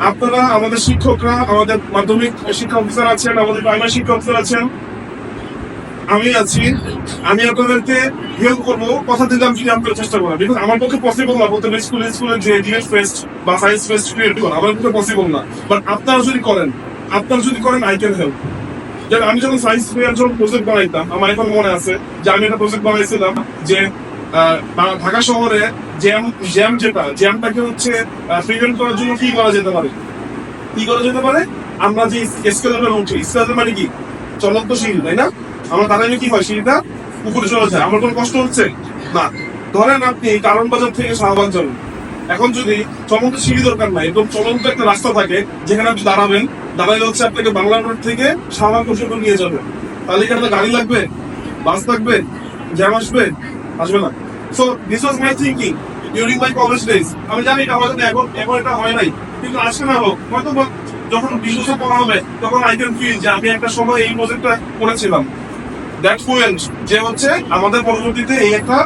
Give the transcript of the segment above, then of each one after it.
আপনারা আমাদের শিক্ষকরা, আমাদের মাধ্যমিক শিক্ষা অফিসার আছেন, আমাদের প্রাইমারি শিক্ষা অফিসার আছেন, আমি আছি, আমি আপনাদেরকে হেল্প করবো, কথা দিলাম যদি আপনারা চেষ্টা করেন। বিকজ আমার পক্ষে পসিবল না প্রত্যেক স্কুলে যে ডিবেট ফেস্ট বা সায়েন্স ফেস্ট ক্রিয়েট করা আমার পক্ষে পসিবল না। বাট আপনারা যদি করেন আই ক্যান হেল্প। যেমন আমি যখন সায়েন্স ফেয়ার যখন প্রজেক্ট বানাইতাম, আমার এখন মনে আছে যে আমি একটা প্রজেক্ট বানাইছিলাম যে ঢাকা শহরে জ্যামটাকে হচ্ছে প্রিভেন্ট করার জন্য কি করা যেতে পারে। আমরা যে স্কেলেটর উঠি, স্কেলেটর মানে কি চলন্ত সিঁড়ি, তাই না? আমরা দাঁড়াইলে কি হয়, সিঁড়িটা উপরে চলে যায়, আমার কোনো কষ্ট হচ্ছে না। ধরেন আপনি কারণ বাজার থেকে শাহবাগ যাবেন, এখন যদি চলন্ত সিঁড়ি দরকার নাই, একদম চলন্ত একটা রাস্তা থাকে যেখানে আপনি দাঁড়াইলে হচ্ছে আপনাকে বাংলা রোড থেকে শাহবাগ পর্যন্ত নিয়ে যাবে, তাহলে কি আপনার গাড়ি লাগবে, বাস লাগবে, জ্যাম আসবে না। So this was my thinking during my college days. আমি জানি এটা হয়তো এখন এটা হয় নাই, কিন্তু আজকে না হোক হয়তো যখন 20 বছর পড়া হবে তখন আই ক্যান ফিল যে আমি একটা সময় এই প্রজেক্টটা করেছিলাম। দ্যাট ফুয়েল যে হচ্ছে আমাদের পরবর্তীতে এই একটা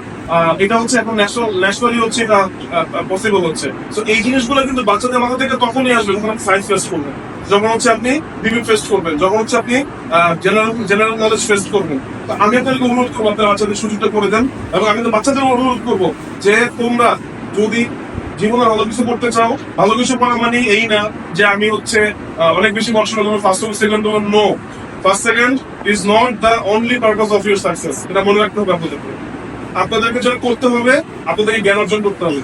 এটা হচ্ছে এখন ন্যাশনালি হচ্ছে এটা পসিবল হচ্ছে। সো এই জিনিসগুলো কিন্তু বাচ্চাদের মাথা থেকে তখনই আসবে যখন আপনি সায়েন্স ফেস্ট করবেন, যখন হচ্ছে আপনি ডিবেট ফেস্ট করবেন, যখন হচ্ছে আপনি জেনারেল নলেজ ফেস্ট করবেন। তো আমি আপনাদেরকে অনুরোধ করবো আপনার বাচ্চাদের সুযোগটা করে দেন, এবং আমি তো বাচ্চাদের অনুরোধ করবো যে তোমরা যদি জীবনে ভালো কিছু করতে চাও, ভালো কিছু করা মানে এই না যে আমি হচ্ছে অনেক বেশি পড়াশোনা করবো, ফার্স্ট হবে সেকেন্ড হবে, no. First second is not the only purpose of your success, এটা মনে রাখতে হবে আপনাদেরকে। আপনাদেরকে যেটা করতে হবে, আপনাদেরকে জ্ঞান অর্জন করতে হবে।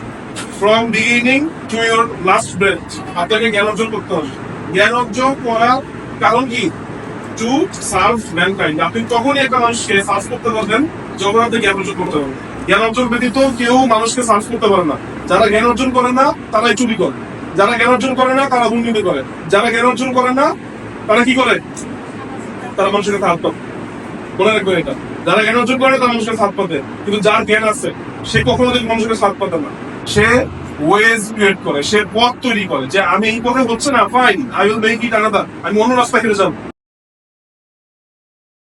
From beginning to your last breadth আপনাকে জ্ঞান অর্জন করতে হবে। জ্ঞান অর্জন করার কারণ কি? To serve mankind. আপনি তখনই একটা মানুষকে সার্ভ করতে পারবেন যখন আপনি জ্ঞান অর্জন করতে পারবেন। জ্ঞান অর্জন ব্যতীত কেউ মানুষকে সার্ভ করতে পারে না। যারা জ্ঞান অর্জন করে না তারাই চুরি করে, যারা জ্ঞান অর্জন করে না তারা দুর্নীতি করে, যারা জ্ঞান অর্জন করে না তারা কি করে? তারা মানুষের কাছে হাত পাতে। মনে রাখবেন এটা, যারা জ্ঞান অর্জন করে তারা মানুষের হাত পাতে, কিন্তু যার জ্ঞান আছে সে কখনো মানুষের হাত পাতে না। সে ওয়েজ ক্রিয়েট করে, সে পথ তৈরি করে যে আমি এই পথে হচ্ছে না, fine, I will make it another, আমি অন্য রাস্তা হেরে যাবো।